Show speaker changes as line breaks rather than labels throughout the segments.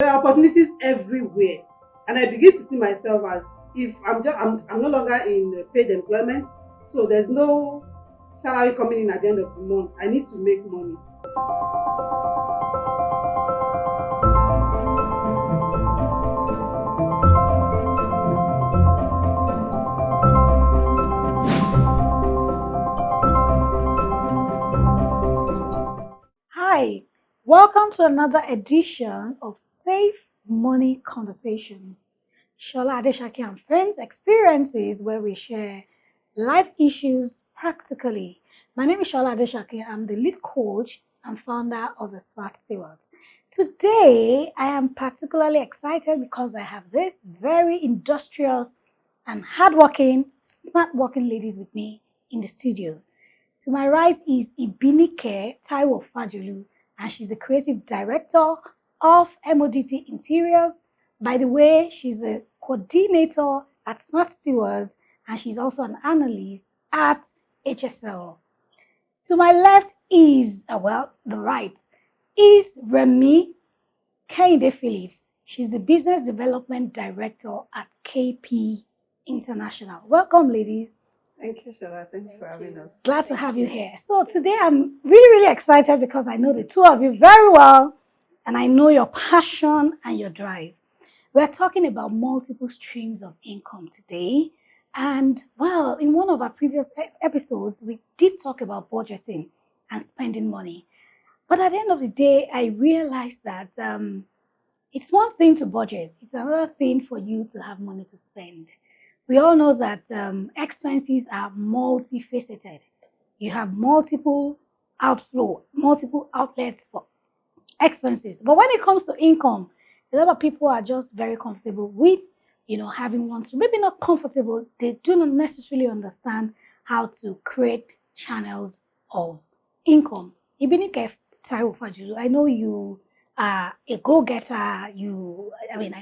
There are opportunities everywhere, and I begin to see myself as if I'm no longer in paid employment, so there's no salary coming in at the end of the month. I need to make money.
Hi, welcome to another edition of Safe Money Conversations. Sola Adesakin and friends experiences where we share life issues practically. My name is Sola Adesakin. I'm the lead coach and founder of the Smart Stewards. Today, I am particularly excited because I have this very industrious and hardworking, smart working ladies with me in the studio. To my right is Ibinike Taiwo Fajolu, and she's the creative director of MODT Interiors. By the way, she's a coordinator at Smart Stewards, and she's also an analyst at HSL. To my left is, the right is Remi Kehinde-Phillips. She's the business development director at KP International. Welcome, ladies.
Thank you, Shola. Thank you for having us.
Glad to have you here. So today I'm really, really excited because I know the two of you very well and I know your passion and your drive. We're talking about multiple streams of income today. And well, in one of our previous episodes, we did talk about budgeting and spending money. But at the end of the day, I realized that it's one thing to budget, it's another thing for you to have money to spend. We all know that expenses are multifaceted. You have multiple outflow, multiple outlets for expenses. But when it comes to income, a lot of people are just very comfortable with, having one. So maybe not comfortable. They do not necessarily understand how to create channels of income. Ibinike Taiwo Fajolu, I know you are a go-getter. I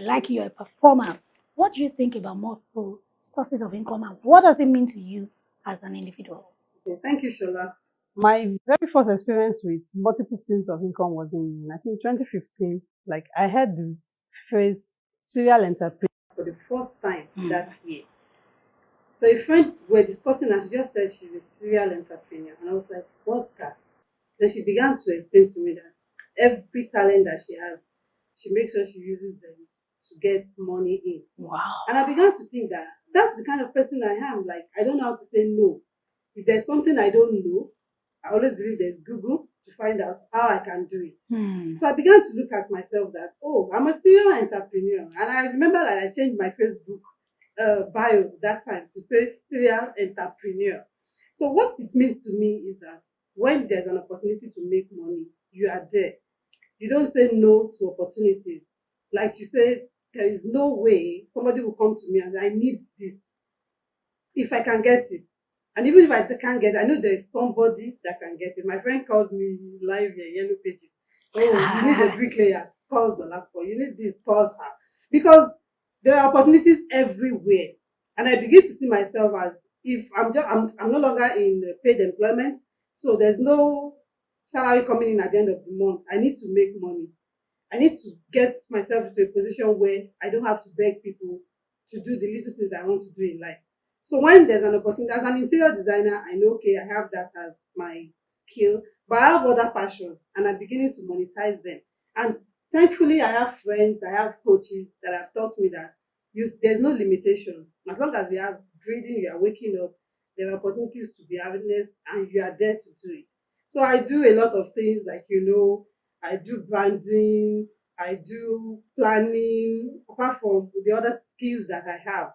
like you, you're a performer. What do you think about multiple sources of income and what does it mean to you as an individual?
Okay, thank you, Shola. My very first experience with multiple streams of income was in, I think, 2015. Like, I heard the phrase serial entrepreneur for the first time that year. So a friend were discussing and she just said she's a serial entrepreneur. And I was like, what's that? Then she began to explain to me that every talent that she has, she makes sure she uses them to get money in.
Wow.
And I began to think that that's the kind of person I am. Like, I don't know how to say no. If there's something I don't know, I always believe there's Google to find out how I can do it. So I began to look at myself that, oh, I'm a serial entrepreneur. And I remember that I changed my Facebook bio that time to say serial entrepreneur. So what it means to me is that when there's an opportunity to make money, you are there. You don't say no to opportunities. Like you said, there is no way somebody will come to me and I need this if I can get it. And even if I can't get it, I know there's somebody that can get it. My friend calls me live here, Yellow Pages. Oh, you need a bricklayer, call the laptop. You need this, call her. Because there are opportunities everywhere. And I begin to see myself as if I'm no longer in paid employment. So there's no salary coming in at the end of the month. I need to make money. I need to get myself to a position where I don't have to beg people to do the little things that I want to do in life. So when there's an opportunity, as an interior designer, I know, okay, I have that as my skill, but I have other passions and I'm beginning to monetize them. And thankfully, I have friends, I have coaches that have taught me that there's no limitation. As long as you are breathing, you are waking up, there are opportunities to be happiness and you are there to do it. So I do a lot of things like, I do branding, I do planning, apart from the other skills that I have.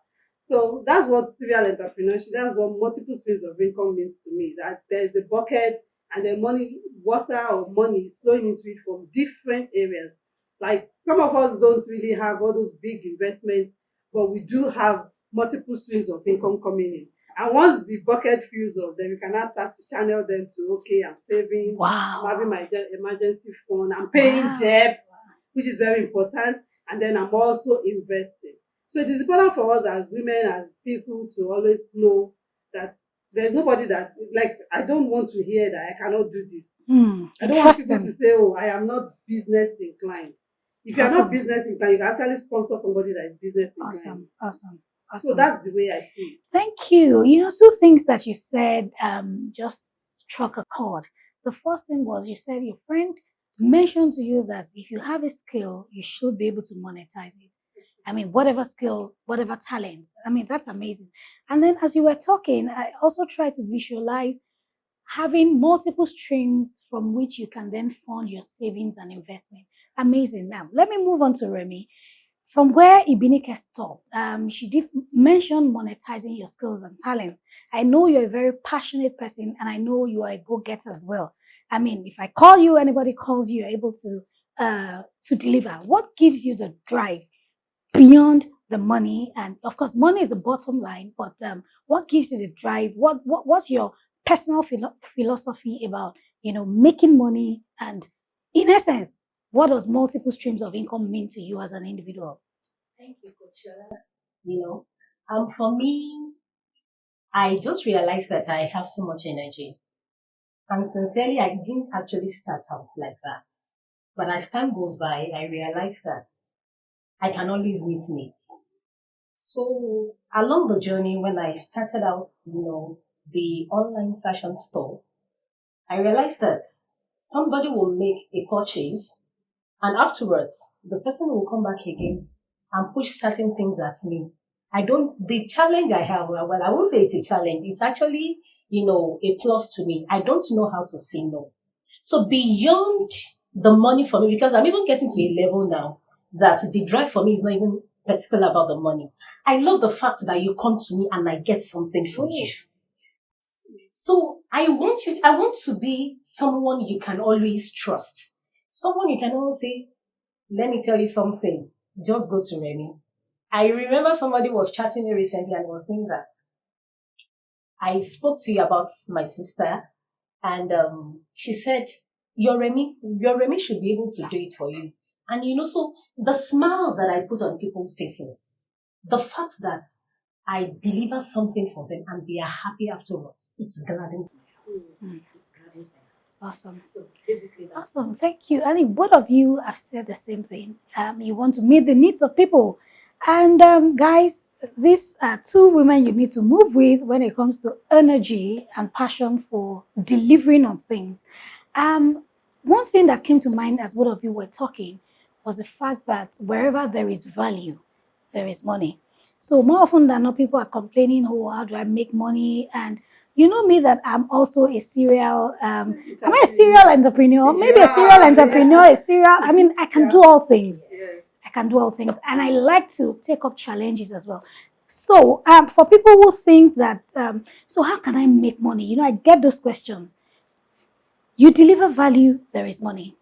So that's what serial entrepreneurship, that's what multiple streams of income means to me. That there's a bucket and the money, water or money is flowing into it from different areas. Like some of us don't really have all those big investments, but we do have multiple streams of income coming in. And once the bucket fills up, then we can now start to channel them to, okay, I'm saving,
Wow.
I'm having my emergency fund, I'm paying debts, which is very important, and then I'm also investing. So it is important for us as women, as people, to always know that there's nobody that, like, I don't want to hear that I cannot do this. I don't want people to say, oh, I am not business inclined. If you're not business inclined, you can actually sponsor somebody that is business inclined.
Awesome.
So that's the way I see it.
Thank you. You know, two things that you said just struck a chord. The first thing was you said your friend mentioned to you that if you have a skill, you should be able to monetize it. I mean, whatever skill, whatever talent. I mean, that's amazing. And then as you were talking, I also tried to visualize having multiple streams from which you can then fund your savings and investment. Amazing. Now, let me move on to Remi. From where Ibinike stopped, she did mention monetizing your skills and talents. I know you're a very passionate person, and I know you are a go-getter as well. I mean, if I call you, anybody calls you, you're able to deliver. What gives you the drive beyond the money? And of course, money is the bottom line, but what gives you the drive? What's your personal philosophy about making money? And in essence, what does multiple streams of income mean to you as an individual?
Thank you, Coach. For me, I just realized that I have so much energy. And sincerely, I didn't actually start out like that. But as time goes by, I realized that I can always meet needs. So along the journey, when I started out, the online fashion store, I realized that somebody will make a purchase, and afterwards, the person will come back again and push certain things at me. The challenge I have, well, I won't say it's a challenge. It's actually, a plus to me. I don't know how to say no. So beyond the money for me, because I'm even getting to a level now that the drive for me is not even particular about the money. I love the fact that you come to me and I get something for you. So I want to be someone you can always trust. Someone you can always say, let me tell you something. Just go to Remi. I remember somebody was chatting me recently and was saying that I spoke to you about my sister, and she said, your Remi should be able to do it for you. And so the smile that I put on people's faces, the fact that I deliver something for them and they are happy afterwards, it gladdens my heart.
Awesome.
So basically that's
awesome. Thank you. I think both of you have said the same thing. You want to meet the needs of people. And guys, these are two women you need to move with when it comes to energy and passion for delivering on things. One thing that came to mind as both of you were talking was the fact that wherever there is value, there is money. So more often than not, people are complaining, oh, how do I make money? And you know me that I'm also a serial, am I a serial entrepreneur? Maybe a serial entrepreneur, I mean, I can do all things. I can do all things. And I like to take up challenges as well. So for people who think that, so how can I make money? I get those questions. You deliver value, there is money.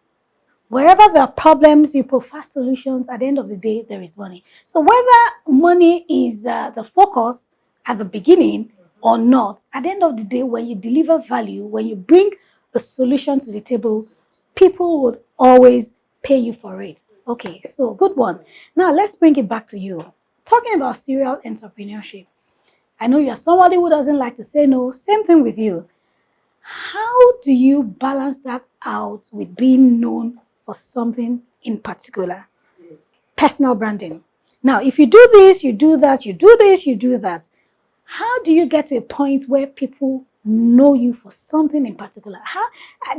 Wherever there are problems, you provide solutions. At the end of the day, there is money. So whether money is the focus at the beginning or not, at the end of the day, when you deliver value, when you bring a solution to the table, people would always pay you for it. Okay, so good one. Now let's bring it back to you. Talking about serial entrepreneurship. I know you're somebody who doesn't like to say no. Same thing with you. How do you balance that out with being known for something in particular? Personal branding. Now, if you do this, you do that, you do this, you do that. How do you get to a point where people know you for something in particular?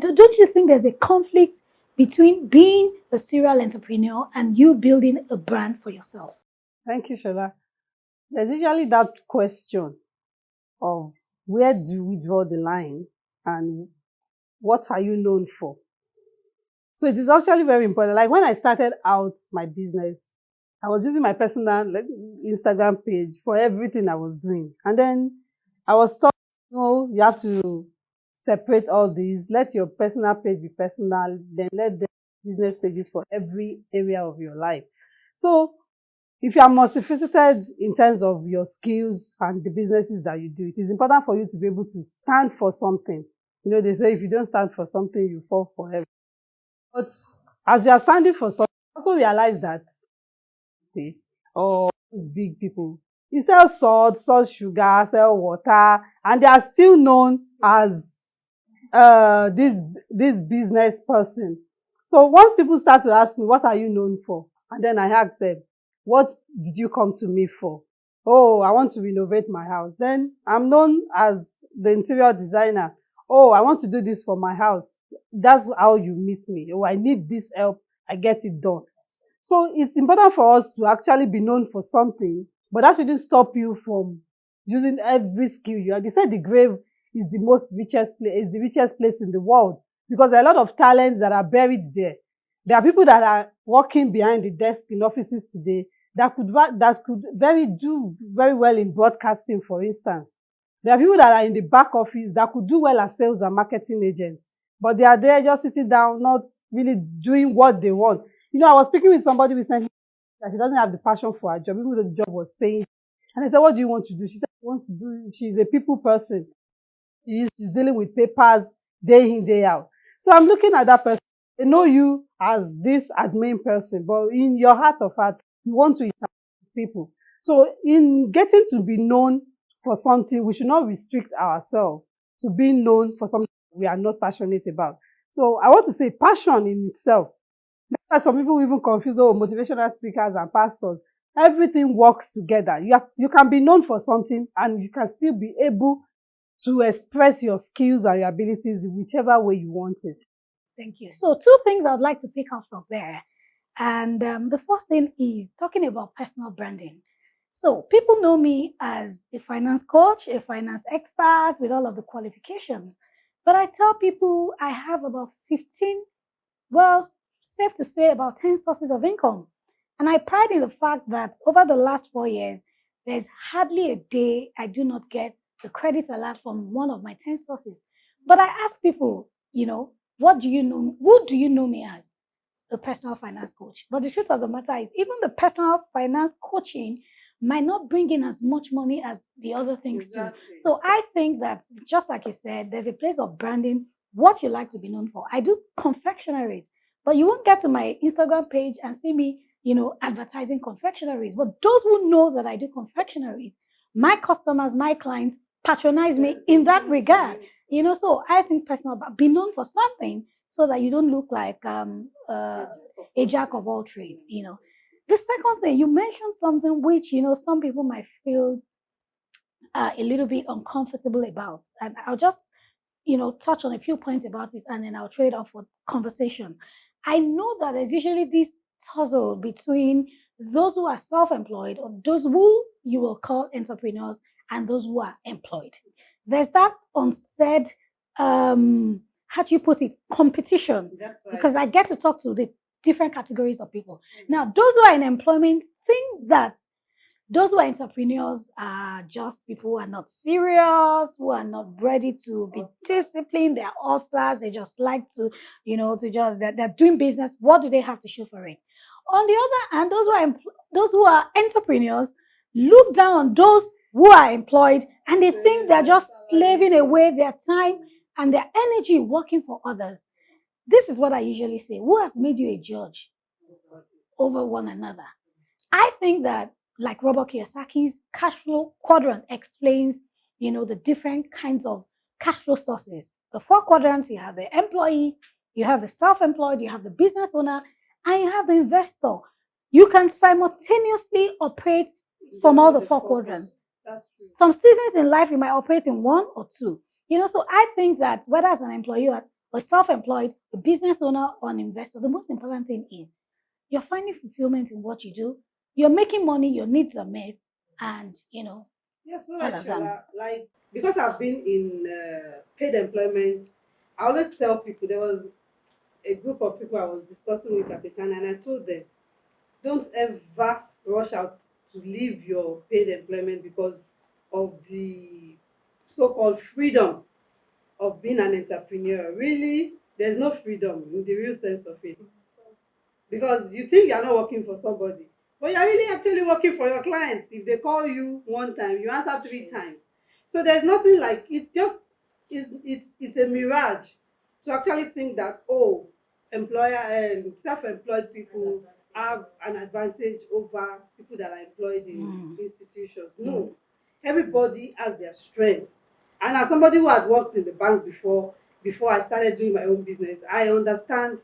Don't you think there's a conflict between being a serial entrepreneur and you building a brand for yourself?
Thank you, Shola. There's usually that question of where do we draw the line and what are you known for? So it is actually very important. Like when I started out my business, I was using my personal Instagram page for everything I was doing. And then I was taught, you have to separate all these. Let your personal page be personal. Then let the business pages for every area of your life. So if you are multifaceted in terms of your skills and the businesses that you do, it is important for you to be able to stand for something. They say if you don't stand for something, you fall for everything. But as you are standing for something, also realize that these big people, they sell salt, sell sugar, sell water, and they are still known as this business person. So once people start to ask me, what are you known for? And then I ask them, what did you come to me for? Oh, I want to renovate my house. Then I'm known as the interior designer. Oh, I want to do this for my house. That's how you meet me. Oh, I need this help. I get it done. So it's important for us to actually be known for something, but that shouldn't stop you from using every skill you have. They said the grave is the richest place in the world, because there are a lot of talents that are buried there. There are people that are working behind the desk in offices today that could do very well in broadcasting, for instance. There are people that are in the back office that could do well as sales and marketing agents, but they are there just sitting down, not really doing what they want. I was speaking with somebody recently that she doesn't have the passion for her job, even though the job was paying. And I said, what do you want to do? She said she's a people person. She's dealing with papers day in, day out. So I'm looking at that person. They know you as this admin person, but in your heart of hearts, you want to interact with people. So in getting to be known for something, we should not restrict ourselves to being known for something we are not passionate about. So I want to say passion in itself. That's why some people even confuse motivational speakers and pastors. Everything works together. You can be known for something and you can still be able to express your skills and your abilities in whichever way you want it.
Thank you. So 2 things I would like to pick up from there. And the first thing is talking about personal branding. So people know me as a finance coach, a finance expert with all of the qualifications. But I tell people I have about 15, well, safe to say about 10 sources of income. And I pride in the fact that over the last 4 years, there's hardly a day I do not get the credit alert from one of my 10 sources. But I ask people, what do you know? Who do you know me as? A personal finance coach. But the truth of the matter is, even the personal finance coaching might not bring in as much money as the other things do. So I think that, just like you said, there's a place of branding, what you like to be known for. I do confectionaries, but you won't get to my Instagram page and see me, advertising confectionaries. But those who know that I do confectionaries, my customers, my clients patronize me in that regard. So I think be known for something so that you don't look like a jack of all trades. The second thing, you mentioned something which, some people might feel a little bit uncomfortable about. And I'll just, touch on a few points about it and then I'll trade off for conversation. I know that there's usually this tussle between those who are self-employed or those who you will call entrepreneurs and those who are employed. There's that unsaid, how do you put it, competition.
Right.
Because I get to talk to the different categories of people. Now, those who are in employment think that those who are entrepreneurs are just people who are not serious, who are not ready to be disciplined. They're hustlers. They just like to, they're doing business. What do they have to show for it? On the other hand, those who are entrepreneurs look down on those who are employed and they think they're just slaving away their time and their energy working for others. This is what I usually say. Who has made you a judge over one another? I think that, like Robert Kiyosaki's cash flow quadrant explains, the different kinds of cash flow sources. The 4 quadrants, you have the employee, you have the self-employed, you have the business owner, and you have the investor. You can simultaneously operate from all the 4 quadrants. Some seasons in life, you might operate in 1 or 2. So I think that whether as an employee or self-employed, a business owner or an investor, the most important thing is you're finding fulfillment in what you do. You're making money, your needs are met, and
Yes, so like because I've been in paid employment, I always tell people, there was a group of people I was discussing with at the time, and I told them, don't ever rush out to leave your paid employment because of the so-called freedom of being an entrepreneur. Really, there's no freedom in the real sense of it, because you think you're not working for somebody, but you're really actually working for your clients. If they call you one time, you answer 3 times. So there's nothing like it. Just it's a mirage to actually think that, oh, employer and self-employed people have an advantage over people that are employed in institutions. No, everybody has their strengths. And as somebody who had worked in the bank before I started doing my own business, I understand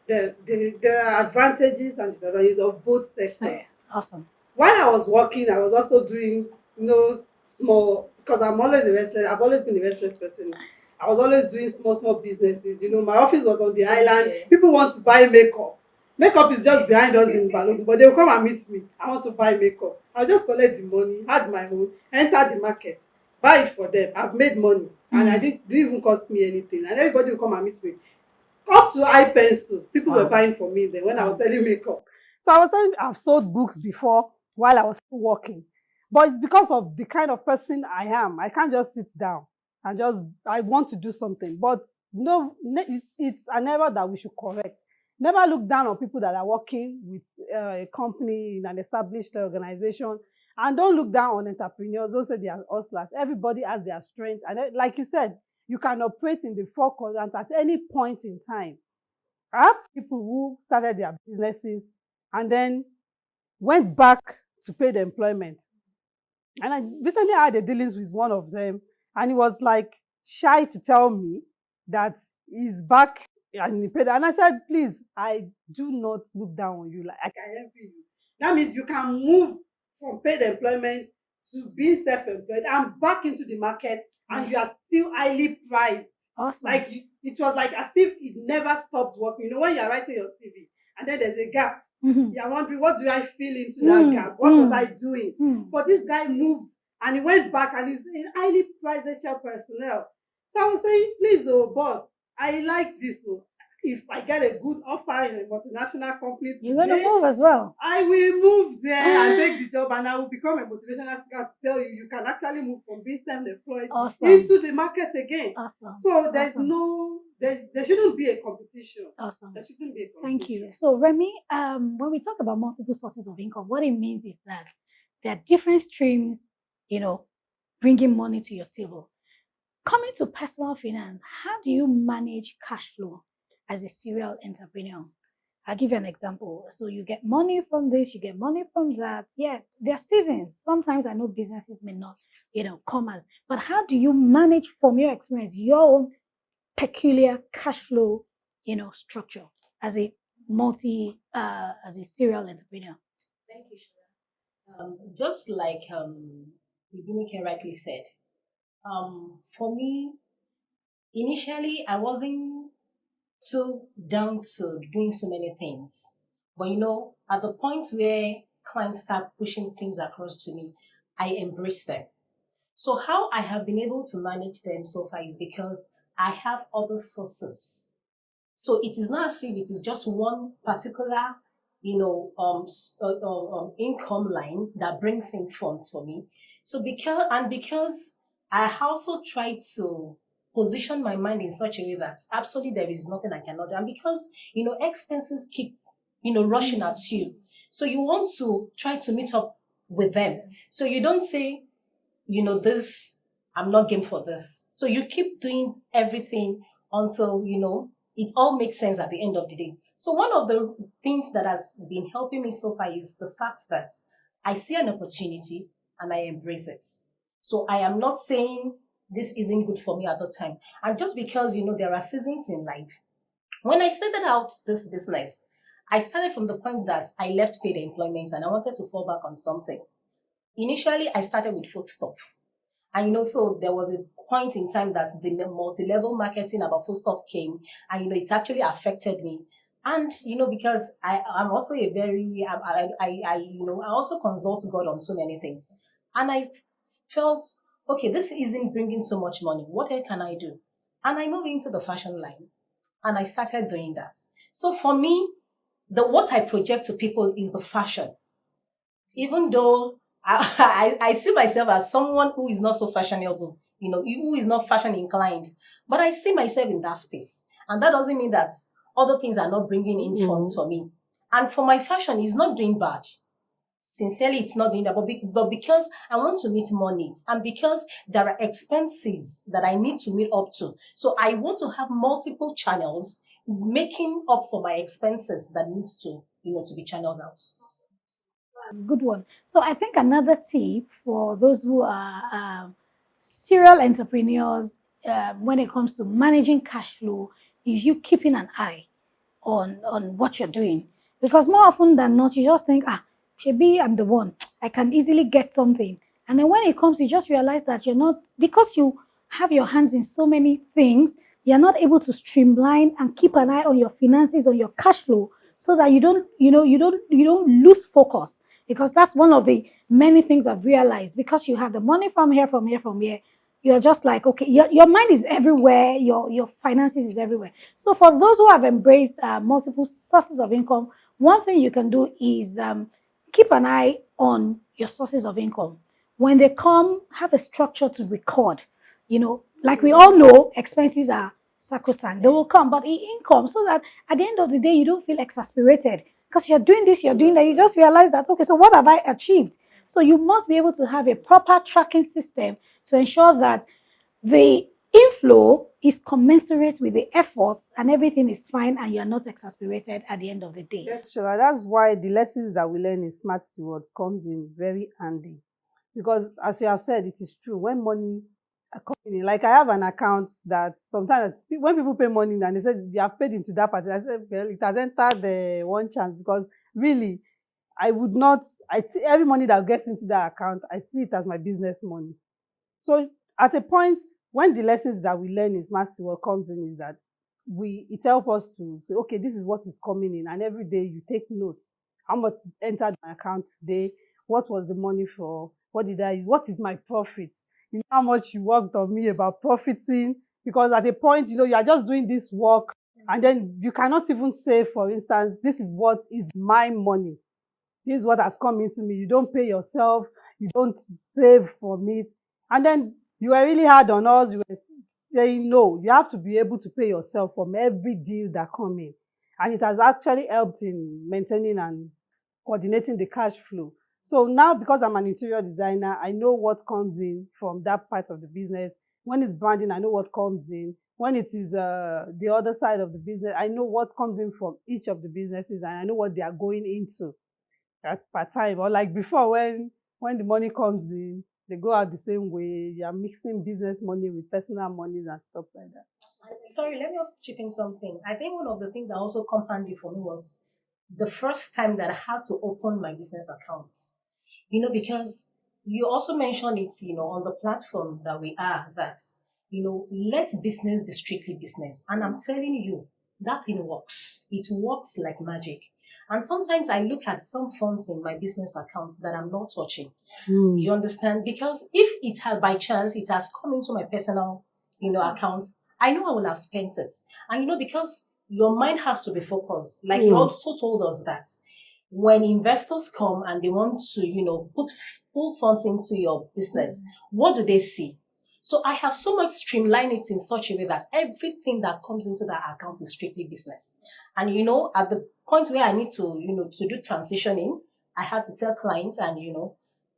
there are advantages and disadvantages of both sectors.
Awesome.
While I was working, I was also doing, small, because I'm always a restless, I've always been a restless person. I was always doing small businesses. My office was on the island. People want to buy makeup. Makeup is just behind us in Balogun, but they'll come and meet me. I want to buy makeup. I'll just collect the money, add my own, enter the market, buy it for them. I've made money, and I didn't even cost me anything. And everybody will come and meet me. Up to eye pencil, people were buying for me then when I was selling makeup. So I was telling I've sold books before while I was still working. But it's because of the kind of person I am. I can't just sit down and I want to do something. But no, it's an error that we should correct. Never look down on people that are working with a company in an established organization. And don't look down on entrepreneurs. Don't say they are hustlers. Everybody has their strength. And like you said, you can operate in the four quadrants at any point in time. I have people who started their businesses and then went back to paid employment. And I recently had a dealings with one of them, and he was like shy to tell me that he's back and he paid. And I said, please, I do not look down on you. Like, I can help you. That means you can move from paid employment to being self-employed and back into the market, and you are still highly priced.
Awesome.
Like it was like as if it never stopped working. When you are writing your CV and then there's a gap, you're wondering, what do I fill into that gap? What was I doing? But this guy moved and he went back and he's in highly priced HR personnel. So I was saying, please, boss, I like this. If I get a good offer in a multinational company today,
you're going to move as well.
I will move there and take the job, and I will become a motivational speaker to tell you can actually move from being self-employed into the market again.
Awesome.
So there's there shouldn't be a competition.
Awesome.
There shouldn't be a competition.
Thank you. So Remi, when we talk about multiple sources of income, what it means is that there are different streams, bringing money to your table. Coming to personal finance, how do you manage cash flow as a serial entrepreneur? I'll give you an example. So you get money from this, you get money from that. Yeah, there are seasons. Sometimes I know businesses may not, come as, but how do you manage, from your experience, your own peculiar cash flow, structure as a as a serial entrepreneur?
Thank you, Shana. Just like Ibinike rightly said, for me, initially I wasn't so down to doing so many things. But at the point where clients start pushing things across to me, I embrace them. So how I have been able to manage them so far is because I have other sources. So it is not as if it is just one particular, income line that brings in funds for me. So because I also try to position my mind in such a way that absolutely there is nothing I cannot do. And because, expenses keep, rushing at you. So you want to try to meet up with them. So you don't say, this, I'm not game for this. So you keep doing everything until, it all makes sense at the end of the day. So one of the things that has been helping me so far is the fact that I see an opportunity and I embrace it. So I am not saying this isn't good for me at the time. And just because, there are seasons in life. When I started out this business, I started from the point that I left paid employment and I wanted to fall back on something. Initially, I started with foodstuff. And, so there was a point in time that the multi-level marketing about foodstuff came and, it actually affected me. And, because I'm also a very, I also consult God on so many things. And I felt, okay, this isn't bringing so much money. What else can I do? And I moved into the fashion line and I started doing that. So for me, what I project to people is the fashion. Even though I see myself as someone who is not so fashionable, who is not fashion inclined, but I see myself in that space. And that doesn't mean that other things are not bringing in funds for me. And for my fashion, it's not doing bad. Sincerely, it's not doing that, but because I want to meet more needs and because there are expenses that I need to meet up to. So I want to have multiple channels making up for my expenses that needs to, to be channeled out.
Good one. So I think another tip for those who are serial entrepreneurs when it comes to managing cash flow is you keeping an eye on what you're doing. Because more often than not, you just think, maybe I'm the one. I can easily get something. And then when it comes, you just realize that you're not, because you have your hands in so many things, you're not able to streamline and keep an eye on your finances, on your cash flow, so that you don't lose focus. Because that's one of the many things I've realized. Because you have the money from here, from here, from here, you're just like, okay, your mind is everywhere, your finances is everywhere. So for those who have embraced multiple sources of income, one thing you can do is keep an eye on your sources of income. When they come, have a structure to record. Like we all know, expenses are sacrosanct. They will come, but income, so that at the end of the day, you don't feel exasperated because you're doing this, you're doing that. You just realize that, okay, so what have I achieved? So you must be able to have a proper tracking system to ensure that the inflow is commensurate with the efforts and everything is fine and you're not exasperated at the end of the day.
Yes, Shola, that's why the lessons that we learn in Smart Stewards comes in very handy. Because as you have said, it is true. When money are coming in, like I have an account that sometimes when people pay money and they say you have paid into that party, I said, well, it has entered the one chance, because really, I would not, every money that gets into that account, I see it as my business money. So at a point, when the lessons that we learn in Smart Steward comes in, is that it helps us to say, okay, this is what is coming in, and every day you take note. How much entered my account today? What was the money for? What is my profit? You know how much you worked on me about profiting? Because at a point, you are just doing this work, and then you cannot even say, for instance, this is what is my money. This is what has come into me. You don't pay yourself. You don't save from it. And then you were really hard on us. You were saying, no, you have to be able to pay yourself from every deal that comes in. And it has actually helped in maintaining and coordinating the cash flow. So now, because I'm an interior designer, I know what comes in from that part of the business. When it's branding, I know what comes in. When it is the other side of the business, I know what comes in from each of the businesses, and I know what they are going into at per time. Or like before, when the money comes in, they go out the same way. You are mixing business money with personal monies and stuff like that.
Sorry, let me also chip in something. I think one of the things that also come handy for me was the first time that I had to open my business account. Because you also mentioned it, on the platform that we are, that, let business be strictly business. And I'm telling you, that thing works. It works like magic. And sometimes I look at some funds in my business account that I'm not touching. You understand? Because if it had by chance, it has come into my personal, account, I know I will have spent it. And, because your mind has to be focused. Like you also told us that when investors come and they want to, put full funds into your business, what do they see? So I have so much streamlined it in such a way that everything that comes into that account is strictly business. And, at the point where I need to, to do transitioning, I had to tell clients, and,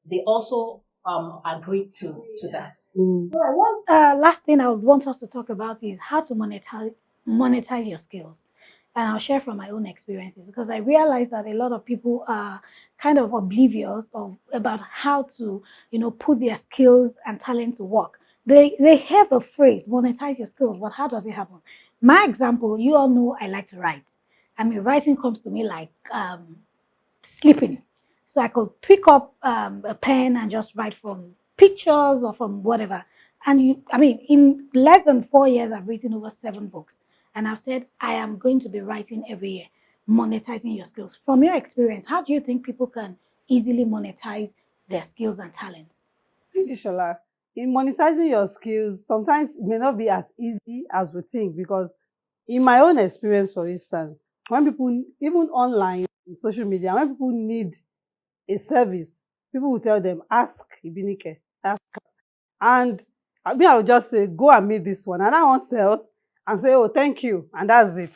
they also agreed to that.
Well, one last thing I would want us to talk about is how to monetize your skills. And I'll share from my own experiences, because I realize that a lot of people are kind of oblivious about how to, put their skills and talent to work. They hear the phrase monetize your skills, but how does it happen? My example, you all know I like to write. I mean, writing comes to me like sleeping. So I could pick up a pen and just write from pictures or from whatever. And in less than 4 years, I've written over 7 books. And I've said, I am going to be writing every year, monetizing your skills. From your experience, how do you think people can easily monetize their skills and talents?
Thank you, Shola. In monetizing your skills, sometimes it may not be as easy as we think, because in my own experience, for instance, when people, even online, in social media, when people need a service, people will tell them, ask Ibinike, ask. And I will just say, go and meet this one. And that one sells and say, oh, thank you. And that's it.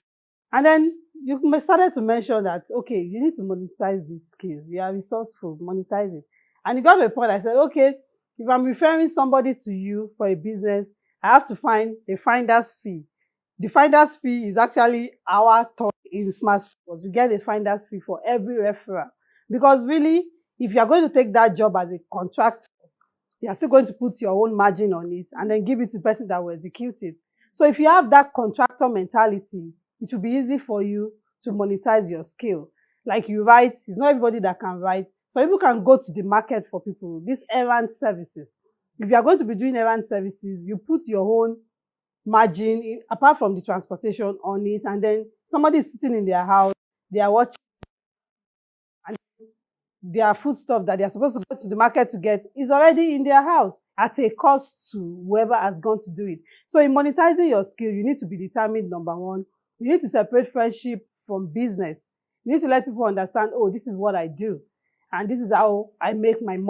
And then you started to mention that, okay, you need to monetize these skills. You are resourceful, monetize it. And it got to a point, I said, okay, if I'm referring somebody to you for a business, I have to find a finder's fee. The finder's fee is actually our talk in Smart Stewards. You get a finder's fee for every referral. Because really, if you are going to take that job as a contractor, you are still going to put your own margin on it and then give it to the person that will execute it. So if you have that contractor mentality, it will be easy for you to monetize your skill. Like you write, it's not everybody that can write. So people can go to the market for people, these errand services. If you are going to be doing errand services, you put your own margin, apart from the transportation, on it, and then somebody is sitting in their house, they are watching, and their food stuff that they are supposed to go to the market to get is already in their house at a cost to whoever has gone to do it. So in monetizing your skill, you need to be determined, number one. You need to separate friendship from business. You need to let people understand, oh, this is what I do, and this is how I make my money.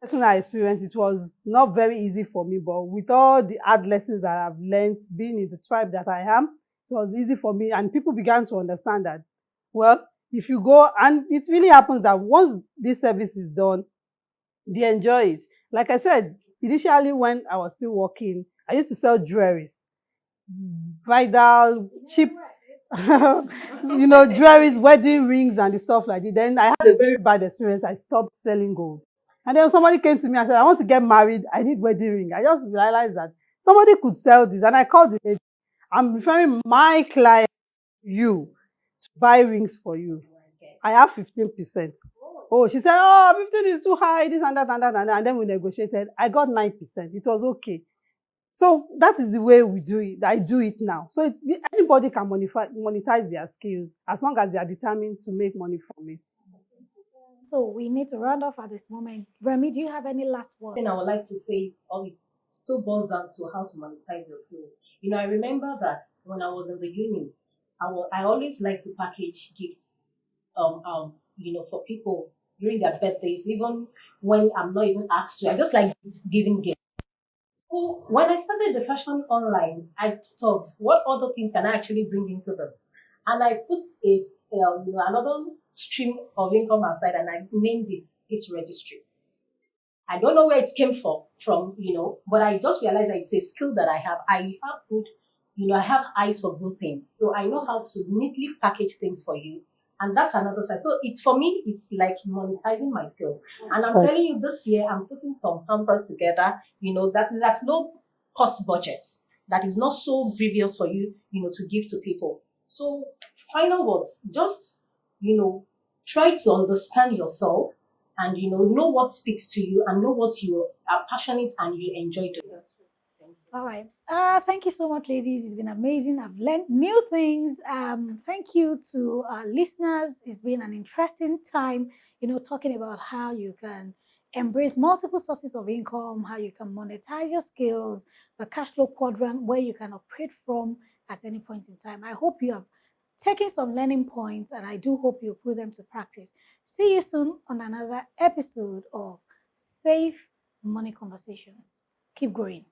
Personal experience, it was not very easy for me, but with all the hard lessons that I've learned being in the tribe that I am, it was easy for me, and people began to understand that, well, if you go, and it really happens that once this service is done, they enjoy it. Like I said, initially when I was still working, I used to sell jewelries, bridal, cheap, jewelries, wedding rings, and the stuff like that. Then I had a very bad experience. I stopped selling gold. And then somebody came to me and said, I want to get married. I need wedding ring. I just realized that somebody could sell this. And I called the lady. I'm referring my client, you, to buy rings for you. I have 15%. Oh, she said, oh, 15 is too high, this and that and that and that. And then we negotiated. I got 9%. It was okay. So that is the way we do it. I do it now. So anybody can monetize their skills as long as they are determined to make money from it.
So we need to round off at this moment. Remi, do you have any last words?
Thing I would like to say, it still boils down to how to monetize your skill. I remember that when I was in the uni, I always like to package gifts, for people during their birthdays, even when I'm not even asked to. I just like giving gifts. So when I started the fashion online, I thought, what other things can I actually bring into this? And I put another stream of income aside, and I named it Gift Registry. I don't know where it came from, but I just realized that it's a skill that I have. I have I have eyes for good things. So I know how to neatly package things for you. And that's another side. So for me, it's like monetizing my skill. And I'm telling you, this year, I'm putting some hampers together, that's no cost budget. That is not so grievous for you, to give to people. So final words, just, try to understand yourself and, know what speaks to you and know what you are passionate and you enjoy doing.
All right. Thank you so much, ladies. It's been amazing. I've learned new things. Thank you to our listeners. It's been an interesting time, talking about how you can embrace multiple sources of income, how you can monetize your skills, the cash flow quadrant where you can operate from at any point in time. I hope you have taken some learning points, and I do hope you put them to practice. See you soon on another episode of Safe Money Conversations. Keep growing.